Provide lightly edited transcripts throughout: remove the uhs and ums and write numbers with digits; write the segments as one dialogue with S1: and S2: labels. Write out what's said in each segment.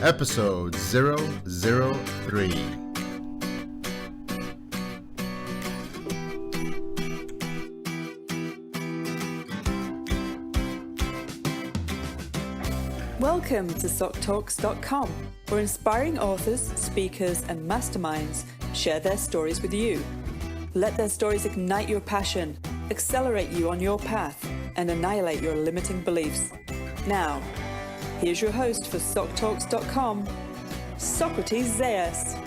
S1: episode 003.
S2: Welcome to SocTalks.com, where inspiring authors, speakers, and masterminds share their stories with you. Let their stories ignite your passion, accelerate you on your path, and annihilate your limiting beliefs. Now, here's your host for SocTalks.com, Socrates Zayas.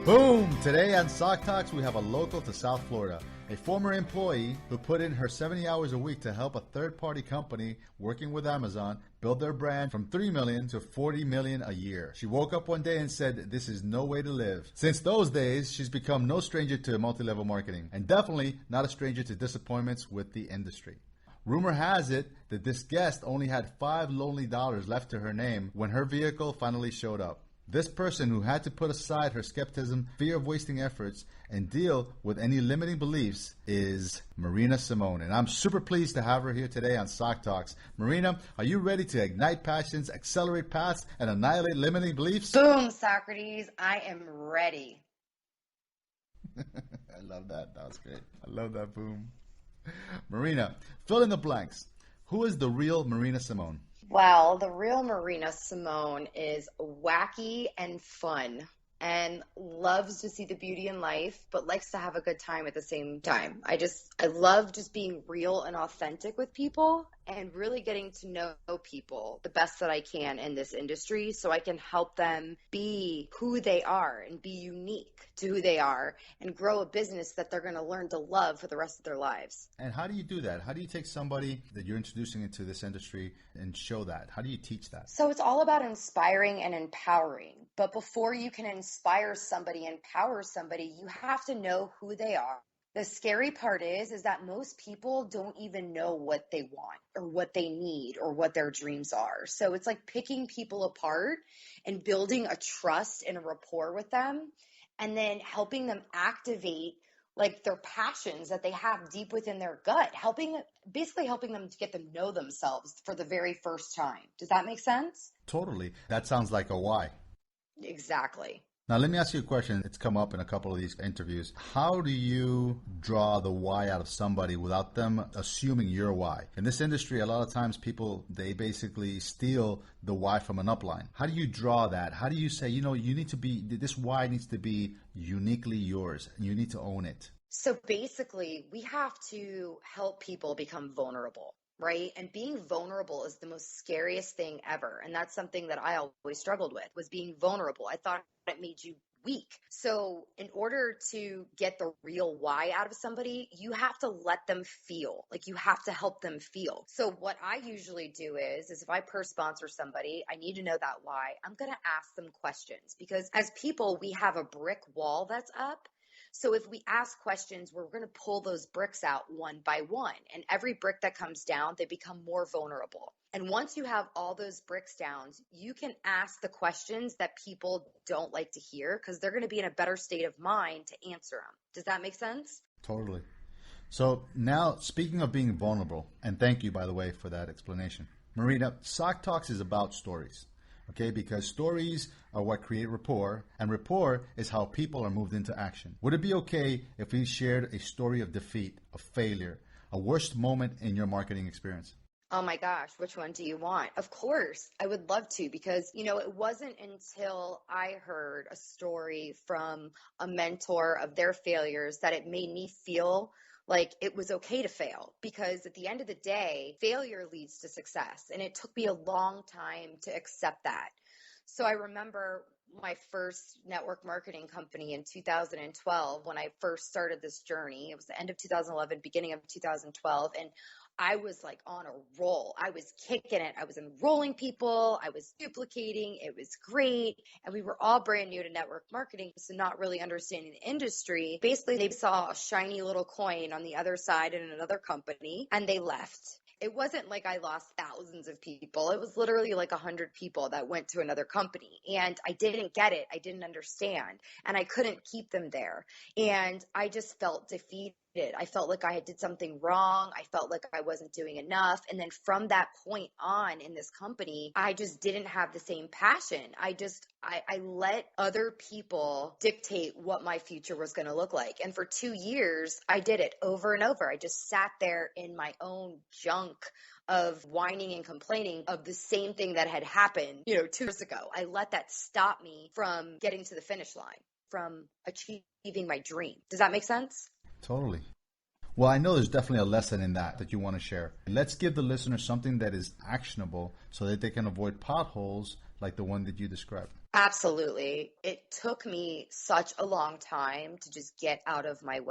S1: Boom! Today on Soc Talks, we have a local to South Florida, a former employee who put in her 70 hours a week to help a third-party company working with Amazon build their brand from $3 million to $40 million a year. She woke up one day and said, "This is no way to live." Since those days, she's become no stranger to multi-level marketing, and definitely not a stranger to disappointments with the industry. Rumor has it that this guest only had $5 lonely left to her name when her vehicle finally showed up. This person who had to put aside her skepticism, fear of wasting efforts, and deal with any limiting beliefs is Marina Simone. And I'm super pleased to have her here today on Soc Talks. Marina, are you ready to ignite passions, accelerate paths, and annihilate limiting beliefs?
S3: Boom, Socrates. I am ready.
S1: I love that. That was great. I love that boom. Marina, fill in the blanks. Who is the real Marina Simone?
S3: Well, the real Marina Simone is wacky and fun and loves to see the beauty in life, but likes to have a good time at the same time. I love just being real and authentic with people and really getting to know people the best that I can in this industry so I can help them be who they are and be unique to who they are and grow a business that they're going to learn to love for the rest of their lives.
S1: And how do you do that? How do you take somebody that you're introducing into this industry and show that? How do you teach that?
S3: So it's all about inspiring and empowering. But before you can inspire somebody, empower somebody, you have to know who they are. The scary part is that most people don't even know what they want or what they need or what their dreams are. So it's like picking people apart and building a trust and a rapport with them and then helping them activate like their passions that they have deep within their gut, basically helping them to get to know themselves for the very first time. Does that make sense?
S1: Totally. That sounds like a why.
S3: Exactly.
S1: Now, let me ask you a question. It's come up in a couple of these interviews. How do you draw the why out of somebody without them assuming your why? In this industry, a lot of times people, they basically steal the why from an upline. How do you draw that? How do you say, you need to be, this why needs to be uniquely yours and you need to own it?
S3: So basically, we have to help people become vulnerable. Right? And being vulnerable is the most scariest thing ever. And that's something that I always struggled with, was being vulnerable. I thought it made you weak. So in order to get the real why out of somebody, you have to let them feel, like you have to help them feel. So what I usually do is if I sponsor somebody, I need to know that why. I'm going to ask them questions because as people, we have a brick wall that's up. So if we ask questions, we're going to pull those bricks out one by one. And every brick that comes down, they become more vulnerable. And once you have all those bricks down, you can ask the questions that people don't like to hear because they're going to be in a better state of mind to answer them. Does that make sense?
S1: Totally. So now, speaking of being vulnerable, and thank you, by the way, for that explanation. Marina, Soc Talks is about stories. Okay, because stories are what create rapport, and rapport is how people are moved into action. Would it be okay if we shared a story of defeat, of failure, a worst moment in your marketing experience?
S3: Oh my gosh, which one do you want? Of course, I would love to because, it wasn't until I heard a story from a mentor of their failures that it made me feel like it was okay to fail because at the end of the day, failure leads to success. And it took me a long time to accept that. So I remember my first network marketing company in 2012 when I first started this journey. It was the end of 2011, beginning of 2012. And I was like on a roll. I was kicking it. I was enrolling people. I was duplicating. It was great. And we were all brand new to network marketing, so not really understanding the industry. Basically, they saw a shiny little coin on the other side in another company and they left. It wasn't like I lost thousands of people. It was literally like 100 people that went to another company. And I didn't get it. I didn't understand. And I couldn't keep them there. And I just felt defeated. I felt like I had did something wrong. I felt like I wasn't doing enough. And then from that point on in this company, I just didn't have the same passion. I let other people dictate what my future was going to look like. And for 2 years, I did it over and over. I just sat there in my own junk of whining and complaining of the same thing that had happened, 2 years ago. I let that stop me from getting to the finish line, from achieving my dream. Does that make sense?
S1: Totally. Well, I know there's definitely a lesson in that you want to share. Let's give the listeners something that is actionable so that they can avoid potholes like the one that you described.
S3: Absolutely. It took me such a long time to just get out of my own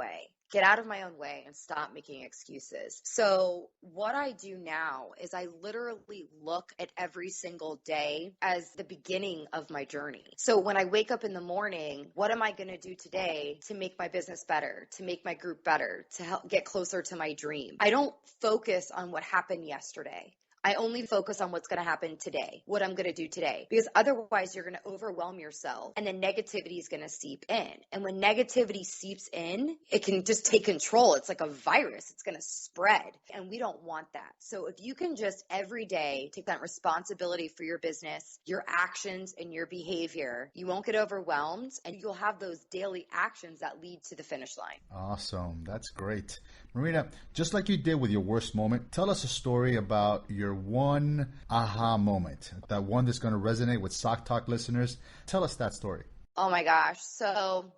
S3: way and stop making excuses. So what I do now is I literally look at every single day as the beginning of my journey. So when I wake up in the morning, what am I going to do today to make my business better, to make my group better, to help get closer to my dream? I don't focus on what happened yesterday. I only focus on what's going to happen today, what I'm going to do today, because otherwise you're going to overwhelm yourself and then negativity is going to seep in. And when negativity seeps in, it can just take control. It's like a virus. It's going to spread and we don't want that. So if you can just every day take that responsibility for your business, your actions and your behavior, you won't get overwhelmed and you'll have those daily actions that lead to the finish line.
S1: Awesome. That's great. Marina, just like you did with your worst moment, tell us a story about your one aha moment, that one that's going to resonate with Soc Talk listeners. Tell us that story.
S3: Oh my gosh. So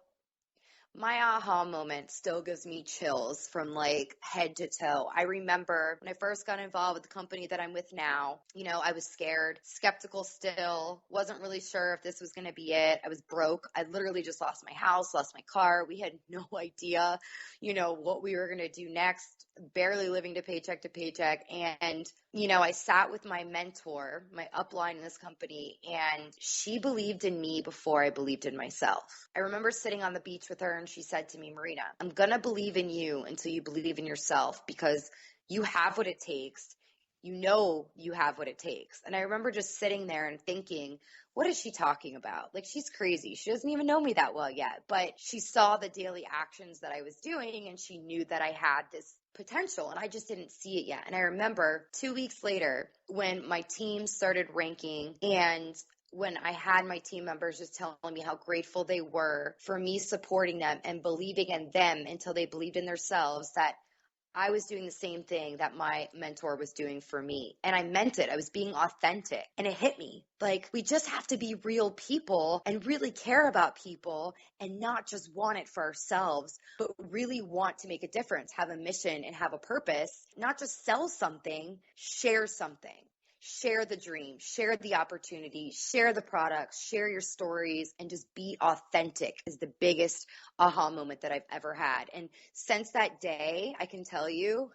S3: my aha moment still gives me chills from like head to toe. I remember when I first got involved with the company that I'm with now, I was scared, skeptical still, wasn't really sure if this was going to be it. I was broke. I literally just lost my house, lost my car. We had no idea, what we were going to do next, barely living to paycheck. And, I sat with my mentor, my upline in this company, and she believed in me before I believed in myself. I remember sitting on the beach with her and she said to me, Marina, I'm going to believe in you until you believe in yourself because you have what it takes. You have what it takes. And I remember just sitting there and thinking, what is she talking about? Like, she's crazy. She doesn't even know me that well yet, but she saw the daily actions that I was doing and she knew that I had this potential and I just didn't see it yet. And I remember 2 weeks later when my team started ranking and when I had my team members just telling me how grateful they were for me supporting them and believing in them until they believed in themselves, that I was doing the same thing that my mentor was doing for me. And I meant it. I was being authentic. And it hit me. Like, we just have to be real people and really care about people and not just want it for ourselves, but really want to make a difference, have a mission and have a purpose, not just sell something, share something. Share the dream, share the opportunity, share the products, share your stories, and just be authentic is the biggest aha moment that I've ever had. And since that day, I can tell you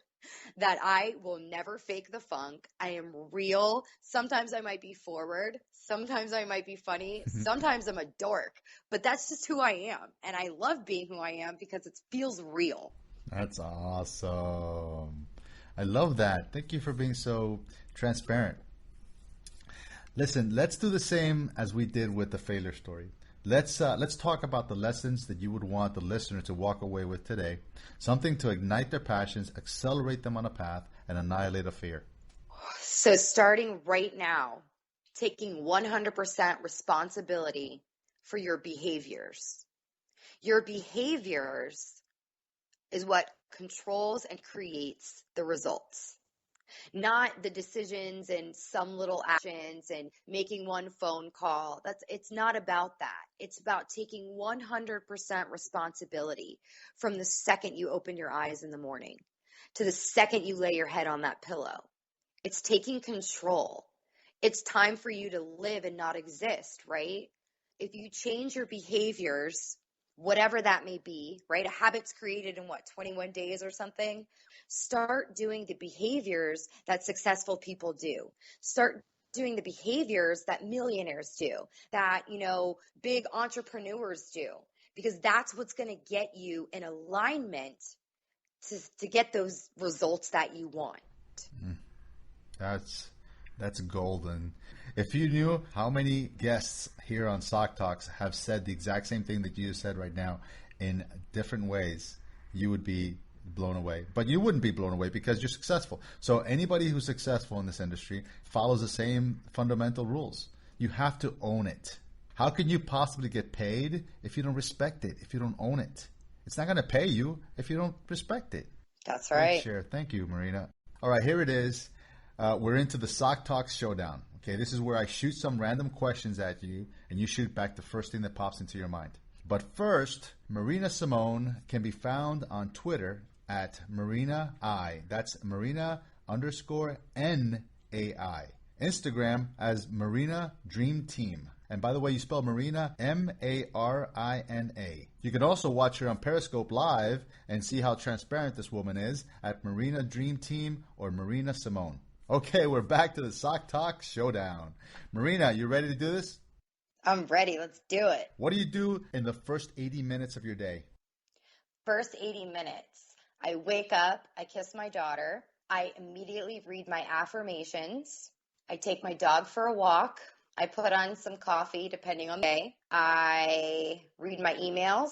S3: that I will never fake the funk. I am real. Sometimes I might be forward. Sometimes I might be funny. Sometimes I'm a dork, but that's just who I am. And I love being who I am because it feels real.
S1: That's awesome. I love that. Thank you for being so transparent. Listen, let's do the same as we did with the failure story. Let's talk about the lessons that you would want the listener to walk away with today. Something to ignite their passions, accelerate them on a path, and annihilate a fear.
S3: So starting right now, taking 100% responsibility for your behaviors. Your behaviors is what controls and creates the results. Not the decisions and some little actions and making one phone call. It's not about that. It's about taking 100% responsibility from the second you open your eyes in the morning to the second you lay your head on that pillow. It's taking control. It's time for you to live and not exist, right? If you change your behaviors, whatever that may be, right? A habit's created in 21 days or something. Start doing the behaviors that successful people do. Start doing the behaviors that millionaires do, that, big entrepreneurs do, because that's what's going to get you in alignment to get those results that you want.
S1: That's golden. If you knew how many guests here on Soc Talks have said the exact same thing that you said right now in different ways, you would be blown away. But you wouldn't be blown away because you're successful. So anybody who's successful in this industry follows the same fundamental rules. You have to own it. How can you possibly get paid if you don't respect it, if you don't own it? It's not going to pay you if you don't respect it.
S3: That's right.
S1: Share. Thank you, Marina. All right, here it is. We're into the Soc Talks showdown. Okay, this is where I shoot some random questions at you, and you shoot back the first thing that pops into your mind. But first, Marina Simone can be found on Twitter at Marina I. That's Marina _NAI. Instagram as Marina Dream Team. And by the way, you spell Marina Marina. You can also watch her on Periscope Live and see how transparent this woman is at Marina Dream Team or Marina Simone. Okay, we're back to the Soc Talks showdown. Marina, you ready to do this?
S3: I'm ready. Let's do it.
S1: What do you do in the first 80 minutes of your day?
S3: First 80 minutes. I wake up, I kiss my daughter, I immediately read my affirmations, I take my dog for a walk, I put on some coffee depending on the day, I read my emails,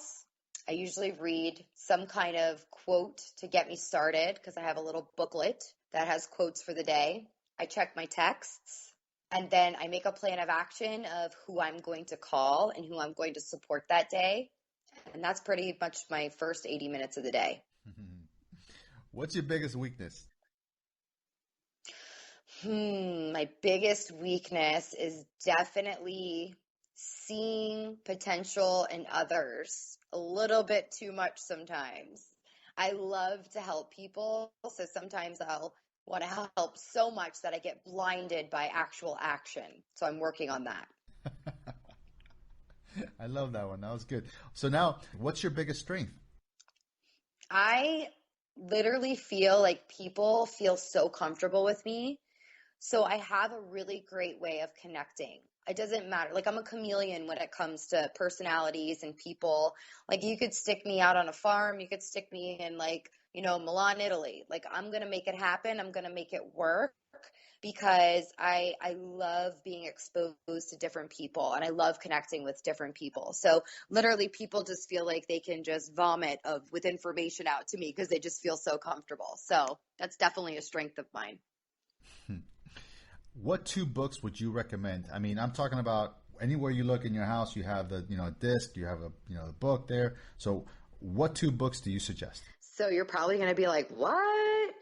S3: I usually read some kind of quote to get me started because I have a little booklet that has quotes for the day, I check my texts, and then I make a plan of action of who I'm going to call and who I'm going to support that day. And that's pretty much my first 80 minutes of the day.
S1: What's your biggest weakness?
S3: My biggest weakness is definitely seeing potential in others a little bit too much sometimes. I love to help people, so sometimes I'll want to help so much that I get blinded by actual action. So I'm working on that.
S1: I love that one. That was good. So now, what's your biggest strength?
S3: I literally feel like people feel so comfortable with me. So I have a really great way of connecting. It doesn't matter. Like I'm a chameleon when it comes to personalities and people. Like you could stick me out on a farm. You could stick me in Milan, Italy. Like I'm going to make it happen. I'm going to make it work. Because I love being exposed to different people and I love connecting with different people. So literally people just feel like they can just vomit with information out to me because they just feel so comfortable. So that's definitely a strength of mine.
S1: What 2 books would you recommend? I mean, I'm talking about anywhere you look in your house, you have the disc, you have a book there. So what 2 books do you suggest?
S3: So you're probably going to be like, what?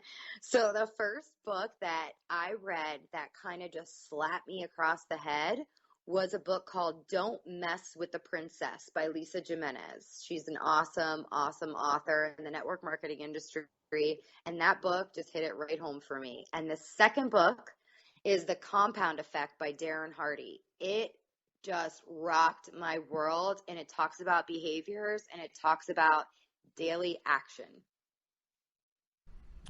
S3: So the first book that I read that kind of just slapped me across the head was a book called Don't Mess with the Princess by Lisa Jimenez. She's an awesome, awesome author in the network marketing industry. And that book just hit it right home for me. And the second book is The Compound Effect by Darren Hardy. It just rocked my world. And it talks about behaviors and it talks about daily action.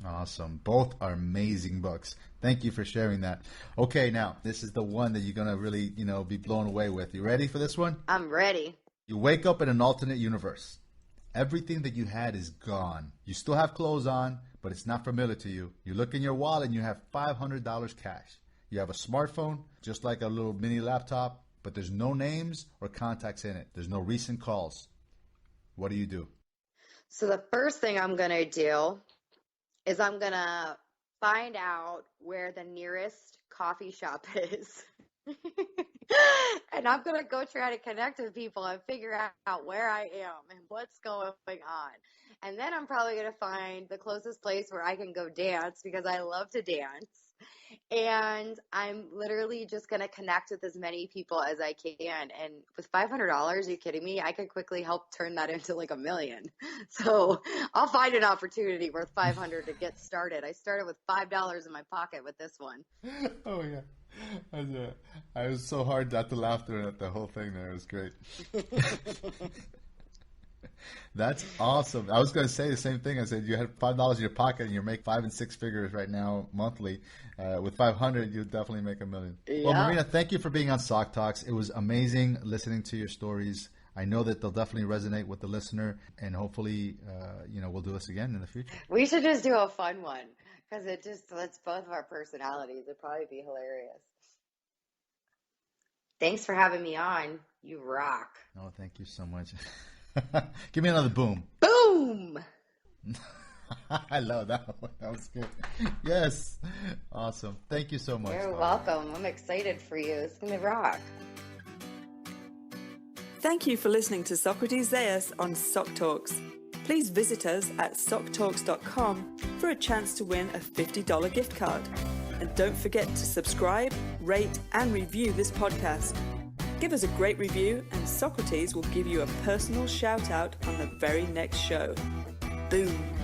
S1: Awesome. Both are amazing books. Thank you for sharing that. Okay, now, this is the one that you're going to really, be blown away with. You ready for this one?
S3: I'm ready.
S1: You wake up in an alternate universe. Everything that you had is gone. You still have clothes on, but it's not familiar to you. You look in your wallet and you have $500 cash. You have a smartphone, just like a little mini laptop, but there's no names or contacts in it. There's no recent calls. What do you do?
S3: So the first thing I'm going to do is I'm going to find out where the nearest coffee shop is. And I'm going to go try to connect with people and figure out where I am and what's going on. And then I'm probably going to find the closest place where I can go dance because I love to dance. And I'm literally just going to connect with as many people as I can. And with $500, are you kidding me? I could quickly help turn that into like $1 million. So I'll find an opportunity worth $500 to get started. I started with $5 in my pocket with this one.
S1: Oh, yeah. I was so hard not to laugh at the whole thing there. It was great. That's awesome. I was going to say the same thing. I said you had $5 in your pocket and you make 5 and 6 figures right now monthly. With 500, you'd definitely make $1 million. Yeah. Well, Marina, thank you for being on Soc Talks. It was amazing listening to your stories. I know that they'll definitely resonate with the listener, and hopefully, we'll do this again in the future.
S3: We should just do a fun one because it's both of our personalities. It'd probably be hilarious. Thanks for having me on. You rock.
S1: Oh, thank you so much. Give me another boom.
S3: Boom!
S1: I love that one. That was good. Yes. Awesome. Thank you so much.
S3: You're welcome. I'm excited for you. It's going to rock.
S2: Thank you for listening to Socrates Zayas on Soc Talks. Please visit us at SocTalks.com for a chance to win a $50 gift card. And don't forget to subscribe, rate, and review this podcast. Give us a great review and Socrates will give you a personal shout out on the very next show. Boom.